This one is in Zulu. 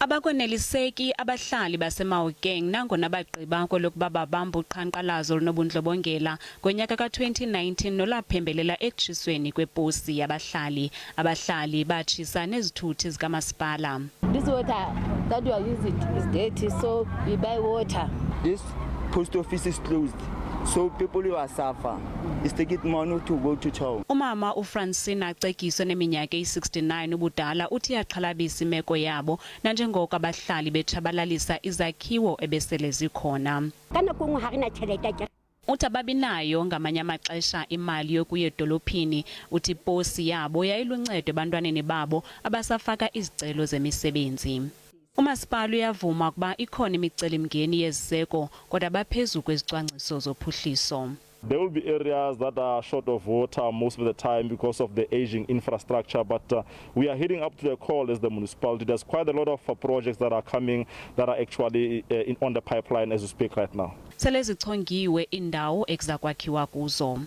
Abakoneliseki abahlali baseMaokeng nangona bagqiba kwelokuba babamba uqhankqalazo olunobundlobongela ngonyaka ka-2019 nolaphembelela ekutshisweni kweposi yabahlali. Abahlali batshisa nezithuthi zikamasipala. This water that we are using is dirty, so we buy water. This post office is closed, so people will suffer. It's taking money to go to town. Umama uFrancina Cekiso neminyaka eyi-69 ubudala uthi yaxhalabisa imeko yabo nanjengoko abahlali betshabalalisa izakhiwo ebesele zikhona. Uthi ababinayo ngamanye amaxesha imali yokuya edolophini. Uthi iposi yabo yayiluncedo ebantwaneni babo abasafaka izicelo zemisebenzi. Umasipala uyavuma ukuba ikhona imicelimngeni yeziseko kodwa baphezu kwezicwangciso zophuhliso. There will be areas that are short of water most of the time because of the aging infrastructure, but we are heading up to the call as the municipality. There's quite a lot of projects that are coming that are actually on the pipeline as we speak right now. Sele zichongiwe indawo ekuzakwakhiwa kuzo.